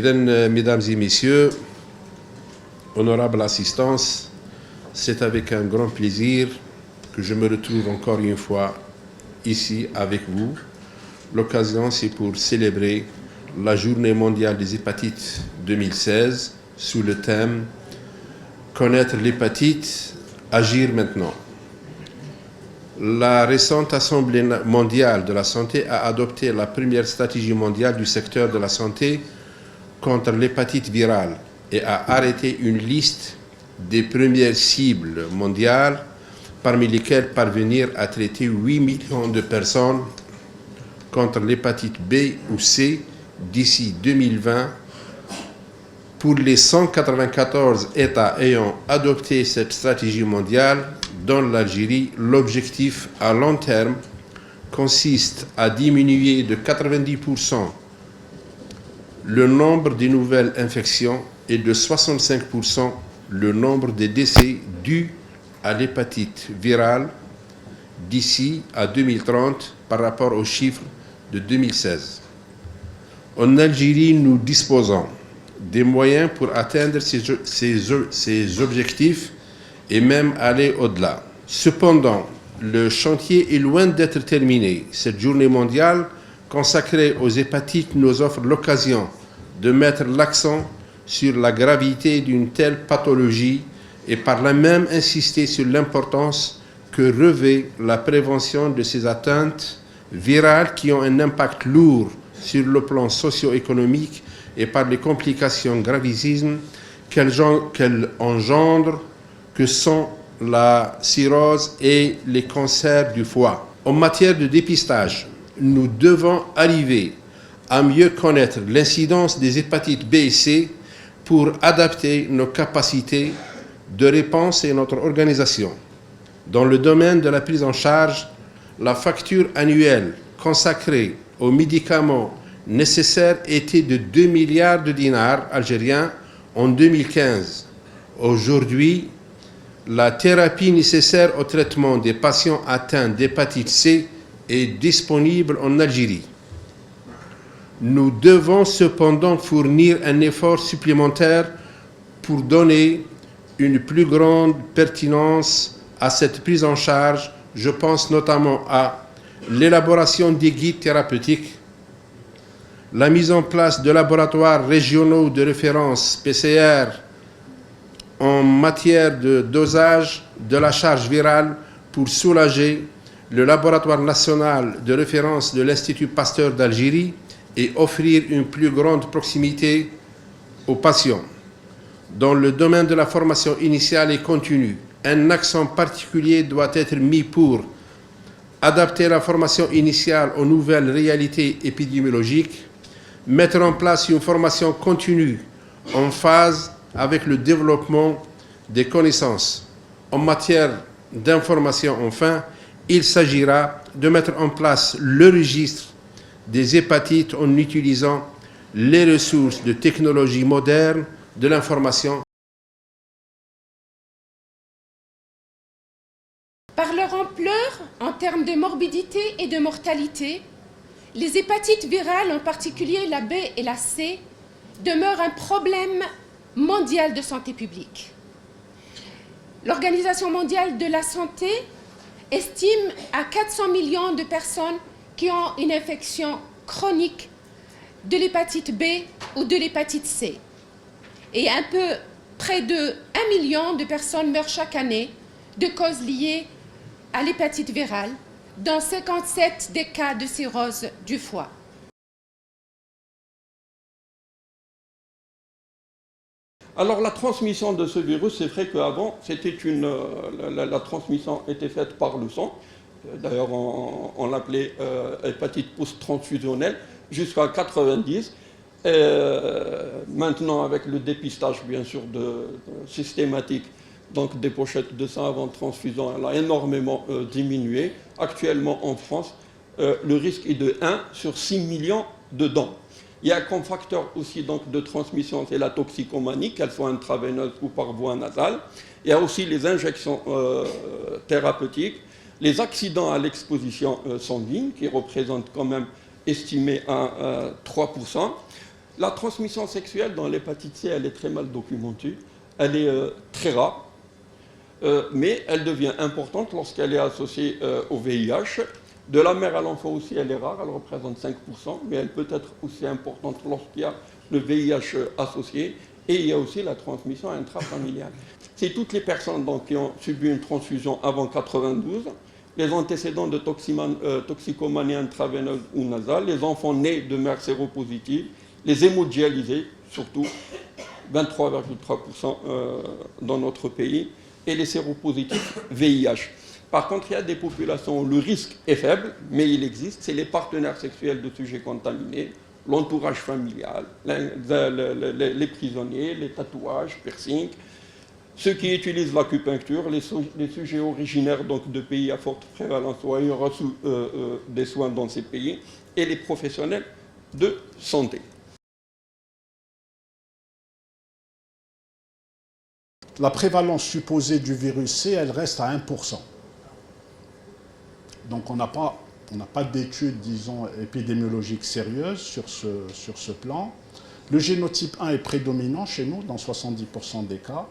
Mesdames et messieurs, honorable assistance, c'est avec un grand plaisir que je me retrouve encore une fois ici avec vous. L'occasion, c'est pour célébrer la Journée mondiale des hépatites 2016 sous le thème « Connaître l'hépatite, agir maintenant ». La récente Assemblée mondiale de la santé a adopté la première stratégie mondiale du secteur de la santé contre l'hépatite virale et a arrêté une liste des premières cibles mondiales, parmi lesquelles parvenir à traiter 8 millions de personnes contre l'hépatite B ou C d'ici 2020. Pour les 194 États ayant adopté cette stratégie mondiale, dans l'Algérie, l'objectif à long terme consiste à diminuer de 90% le nombre de nouvelles infections et de 65% le nombre de décès dus à l'hépatite virale d'ici à 2030 par rapport aux chiffres de 2016. En Algérie, nous disposons des moyens pour atteindre ces objectifs et même aller au-delà. Cependant, le chantier est loin d'être terminé. Cette journée mondiale consacrée aux hépatites nous offre l'occasion de mettre l'accent sur la gravité d'une telle pathologie et par là même insister sur l'importance que revêt la prévention de ces atteintes virales qui ont un impact lourd sur le plan socio-économique et par les complications gravissimes qu'elles engendrent, que sont la cirrhose et les cancers du foie. En matière de dépistage, nous devons arriver à mieux connaître l'incidence des hépatites B et C pour adapter nos capacités de réponse et notre organisation. Dans le domaine de la prise en charge, la facture annuelle consacrée aux médicaments nécessaires était de 2 milliards de dinars algériens en 2015. Aujourd'hui, la thérapie nécessaire au traitement des patients atteints d'hépatite C est disponible en Algérie. Nous devons cependant fournir un effort supplémentaire pour donner une plus grande pertinence à cette prise en charge. Je pense notamment à l'élaboration des guides thérapeutiques, la mise en place de laboratoires régionaux de référence PCR en matière de dosage de la charge virale pour soulager le laboratoire national de référence de l'Institut Pasteur d'Algérie et offrir une plus grande proximité aux patients. Dans le domaine de la formation initiale et continue, un accent particulier doit être mis pour adapter la formation initiale aux nouvelles réalités épidémiologiques, mettre en place une formation continue en phase avec le développement des connaissances. En matière d'information, enfin, il s'agira de mettre en place le registre des hépatites en utilisant les ressources de technologie moderne de l'information. Par leur ampleur en termes de morbidité et de mortalité, les hépatites virales, en particulier la B et la C, demeurent un problème mondial de santé publique. L'Organisation mondiale de la santé estime à 400 millions de personnes qui ont une infection chronique de l'hépatite B ou de l'hépatite C. Et un peu près de 1 million de personnes meurent chaque année de causes liées à l'hépatite virale, dans 57 des cas de cirrhose du foie. Alors la transmission de ce virus, c'est vrai qu'avant, la transmission était faite par le sang. D'ailleurs, on l'appelait hépatite post-transfusionnelle jusqu'à 90. Maintenant, avec le dépistage, bien sûr, systématique, donc des pochettes de sang avant transfusion, elle a énormément diminué. Actuellement, en France, le risque est de 1 sur 6 millions de dons. Il y a comme facteur aussi donc, de transmission, c'est la toxicomanie, qu'elle soit intraveineuse ou par voie nasale. Il y a aussi les injections thérapeutiques, les accidents à l'exposition sanguine, qui représentent quand même estimé à 3%. La transmission sexuelle dans l'hépatite C, elle est très mal documentée. Elle est très rare, mais elle devient importante lorsqu'elle est associée au VIH. De la mère à l'enfant aussi, elle est rare, elle représente 5%, mais elle peut être aussi importante lorsqu'il y a le VIH associé. Et il y a aussi la transmission intrafamiliale. C'est toutes les personnes donc, qui ont subi une transfusion avant 92, les antécédents de toxicomanie intraveineuse ou nasale, les enfants nés de mères séropositives, les hémodialysés, surtout 23,3% dans notre pays, et les séropositifs VIH. Par contre, il y a des populations où le risque est faible, mais il existe, c'est les partenaires sexuels de sujets contaminés, l'entourage familial, les prisonniers, les tatouages, piercings, ceux qui utilisent l'acupuncture, les sujets originaires donc, de pays à forte prévalence ou ayant reçu des soins dans ces pays, et les professionnels de santé. La prévalence supposée du virus C, elle reste à 1%. Donc on n'a pas d'études, disons, épidémiologiques sérieuses sur ce plan. Le génotype 1 est prédominant chez nous, dans 70% des cas.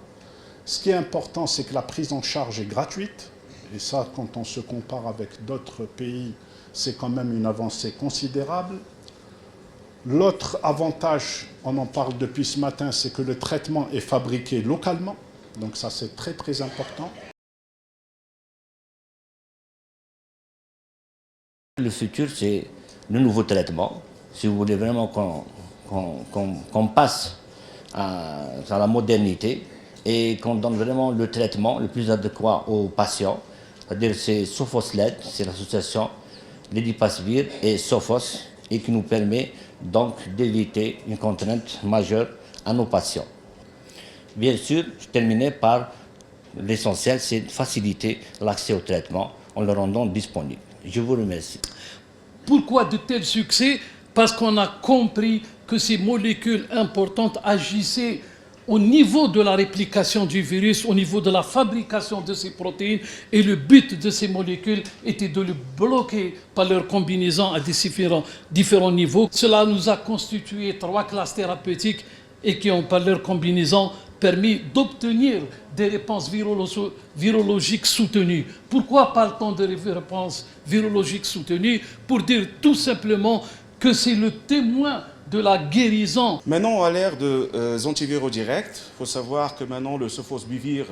Ce qui est important, c'est que la prise en charge est gratuite. Et ça, quand on se compare avec d'autres pays, c'est quand même une avancée considérable. L'autre avantage, on en parle depuis ce matin, c'est que le traitement est fabriqué localement. Donc ça, c'est très très important. Le futur, c'est le nouveau traitement. Si vous voulez vraiment qu'on passe à la modernité et qu'on donne vraiment le traitement le plus adéquat aux patients, c'est-à-dire c'est Sophos-LED, c'est l'association Ledipasvir et Sophos, et qui nous permet donc d'éviter une contrainte majeure à nos patients. Bien sûr, je terminais par l'essentiel, c'est de faciliter l'accès au traitement en le rendant disponible. Je vous remercie. Pourquoi de tels succès? Parce qu'on a compris que ces molécules importantes agissaient au niveau de la réplication du virus, au niveau de la fabrication de ces protéines, et le but de ces molécules était de le bloquer par leur combinaison à différents niveaux. Cela nous a constitué 3 classes thérapeutiques et qui ont par leur combinaison permis d'obtenir des réponses virologiques soutenues. Pourquoi parle-t-on de réponses virologiques soutenues? Pour dire tout simplement que c'est le témoin de la guérison. Maintenant, à l'ère des antiviraux directs, il faut savoir que maintenant le Sofosbuvir,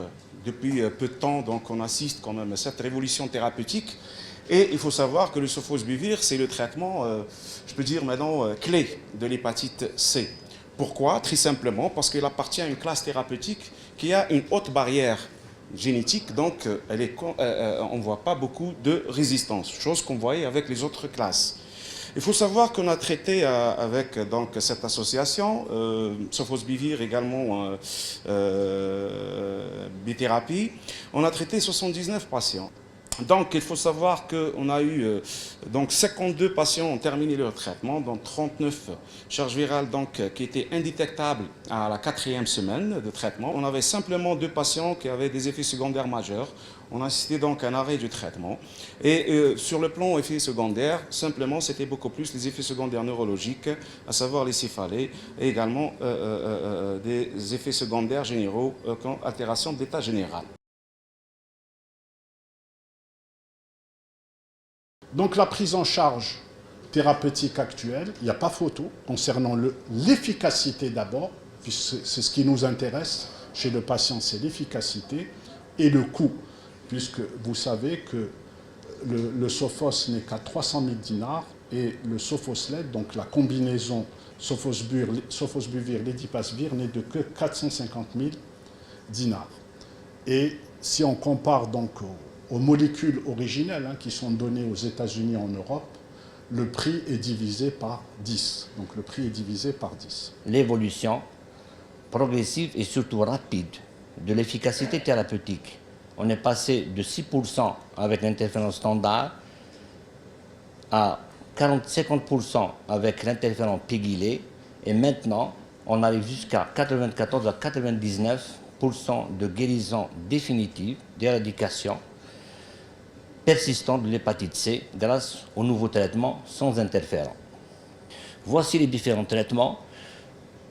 depuis peu de temps, donc on assiste quand même à cette révolution thérapeutique. Et il faut savoir que le Sofosbuvir, c'est le traitement, je peux dire maintenant, clé de l'hépatite C. Pourquoi? Très simplement parce qu'il appartient à une classe thérapeutique qui a une haute barrière génétique, donc on ne voit pas beaucoup de résistance, chose qu'on voyait avec les autres classes. Il faut savoir qu'on a traité avec donc, cette association, Sofosbuvir également bithérapie, on a traité 79 patients. Donc il faut savoir qu'on a eu donc 52 patients ont terminé leur traitement, donc 39 charges virales donc, qui étaient indétectables à la 4e semaine de traitement. On avait simplement 2 patients qui avaient des effets secondaires majeurs. On a assisté donc à un arrêt du traitement. Et sur le plan effets secondaires, simplement c'était beaucoup plus les effets secondaires neurologiques, à savoir les céphalées, et également des effets secondaires généraux comme altération de l'état général. Donc la prise en charge thérapeutique actuelle, il n'y a pas photo concernant l'efficacité d'abord, puisque c'est ce qui nous intéresse chez le patient, c'est l'efficacité et le coût, puisque vous savez que le Sophos n'est qu'à 300 000 dinars et le Sophos-LED, donc la combinaison Sophosbuvir, Ledipasvir, n'est de que 450 000 dinars. Et si on compare donc aux molécules originelles qui sont données aux États-Unis et en Europe, le prix est divisé par 10. Donc le prix est divisé par 10. L'évolution progressive et surtout rapide de l'efficacité thérapeutique. On est passé de 6% avec l'interféron standard à 50% avec l'interféron pégylé, et maintenant on arrive jusqu'à 94 à 99% de guérison définitive, d'éradication persistante de l'hépatite C grâce aux nouveaux traitements sans interférents. Voici les différents traitements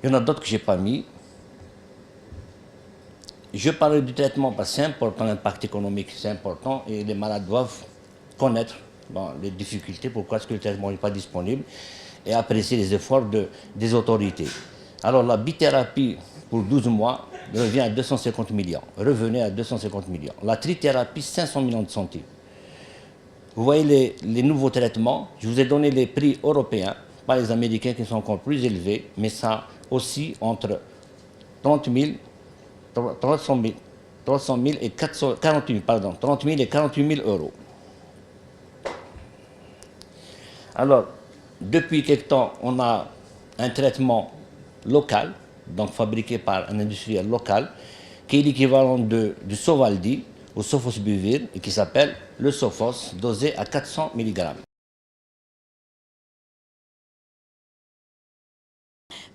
Il y en a d'autres que je n'ai pas mis. Je parle du traitement parce que c'est important, l'impact économique c'est important et les malades doivent connaître les difficultés, pourquoi est-ce que le traitement n'est pas disponible et apprécier les efforts des autorités. Alors la bithérapie pour 12 mois revient à 250 millions, revenait à 250 millions. La trithérapie, 500 millions de centimes. Vous voyez les nouveaux traitements, je vous ai donné les prix européens, pas les américains qui sont encore plus élevés, mais ça aussi entre 300 000 et 48 000, pardon, 30 000 et 48 000 euros. Alors, depuis quelque temps, on a un traitement local, donc fabriqué par un industriel local, qui est l'équivalent du Sovaldi ou Sofosbuvir et qui s'appelle le Sofos, dosé à 400 mg.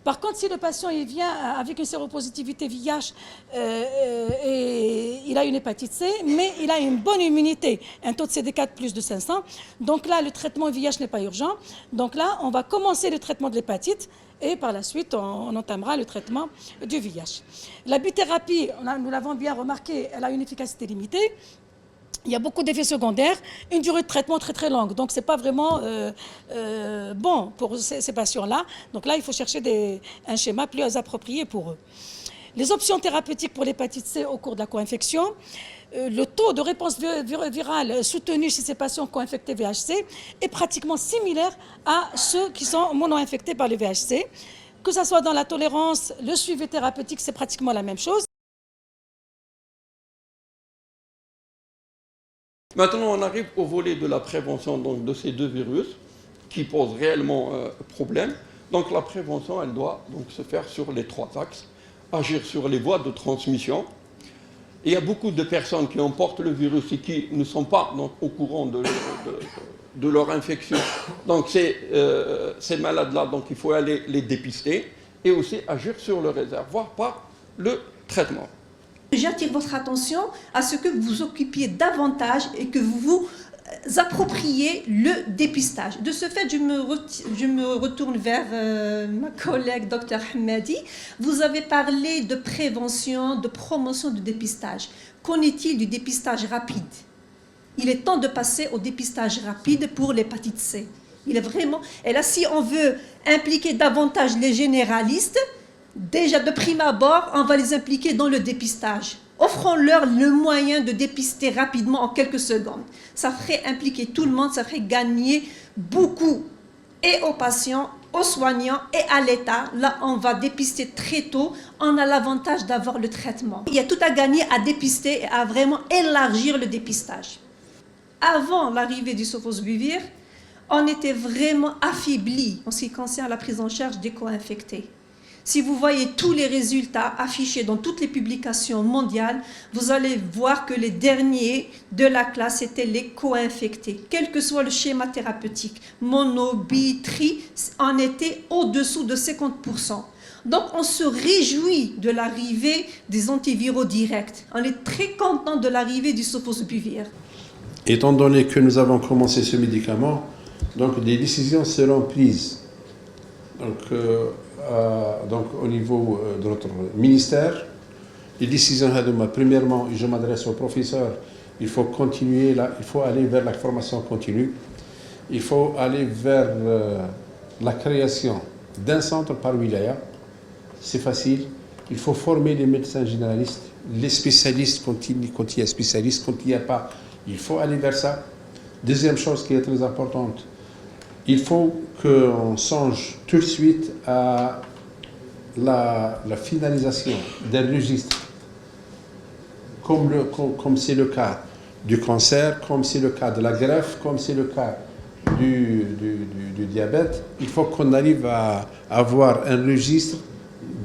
Par contre, si le patient il vient avec une séropositivité VIH et il a une hépatite C, mais il a une bonne immunité, un taux de CD4 plus de 500, donc là, le traitement VIH n'est pas urgent. Donc là, on va commencer le traitement de l'hépatite et par la suite, on entamera le traitement du VIH. La bithérapie, nous l'avons bien remarqué, elle a une efficacité limitée. Il y a beaucoup d'effets secondaires, une durée de traitement très très longue. Donc, ce n'est pas vraiment bon pour ces patients-là. Donc là, il faut chercher un schéma plus approprié pour eux. Les options thérapeutiques pour l'hépatite C au cours de la co-infection. Le taux de réponse virale soutenu chez ces patients co-infectés VHC est pratiquement similaire à ceux qui sont mono-infectés par le VHC. Que ce soit dans la tolérance, le suivi thérapeutique, c'est pratiquement la même chose. Maintenant, on arrive au volet de la prévention donc, de ces deux virus qui posent réellement problème. Donc la prévention, elle doit donc, se faire sur les trois axes. Agir sur les voies de transmission. Et il y a beaucoup de personnes qui emportent le virus et qui ne sont pas donc, au courant de leur infection. Donc ces malades-là, donc, il faut aller les dépister et aussi agir sur le réservoir par le traitement. J'attire votre attention à ce que vous vous occupiez davantage et que vous vous appropriez le dépistage. De ce fait, je me retourne vers ma collègue Dr Hamadi. Vous avez parlé de prévention, de promotion du dépistage. Qu'en est-il du dépistage rapide? Il est temps de passer au dépistage rapide pour l'hépatite C. Il est vraiment... Et là, si on veut impliquer davantage les généralistes, déjà de prime abord, on va les impliquer dans le dépistage. Offrons-leur le moyen de dépister rapidement en quelques secondes. Ça ferait impliquer tout le monde, ça ferait gagner beaucoup et aux patients, aux soignants et à l'État. Là, on va dépister très tôt. On a l'avantage d'avoir le traitement. Il y a tout à gagner à dépister et à vraiment élargir le dépistage. Avant l'arrivée du Sofosbuvir, on était vraiment affaibli en ce qui concerne la prise en charge des co-infectés. Si vous voyez tous les résultats affichés dans toutes les publications mondiales, vous allez voir que les derniers de la classe étaient les co-infectés. Quel que soit le schéma thérapeutique, mono, bi, tri, on était au-dessous de 50%. Donc on se réjouit de l'arrivée des antiviraux directs. On est très content de l'arrivée du Sofosbuvir. Étant donné que nous avons commencé ce médicament, donc des décisions seront prises. Donc au niveau de notre ministère, les décisions, premièrement, je m'adresse au professeur, il faut continuer, il faut aller vers la formation continue, il faut aller vers la création d'un centre par wilaya, c'est facile, il faut former les médecins généralistes, les spécialistes quand il y a spécialistes, quand il n'y a pas, il faut aller vers ça. Deuxième chose qui est très importante, il faut qu'on songe tout de suite à la finalisation d'un registre, comme c'est le cas du cancer, comme c'est le cas de la greffe, comme c'est le cas du diabète. Il faut qu'on arrive à avoir un registre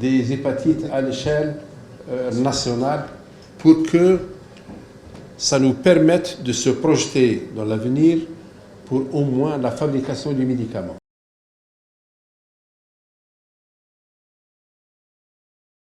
des hépatites à l'échelle nationale pour que ça nous permette de se projeter dans l'avenir pour au moins la fabrication du médicament.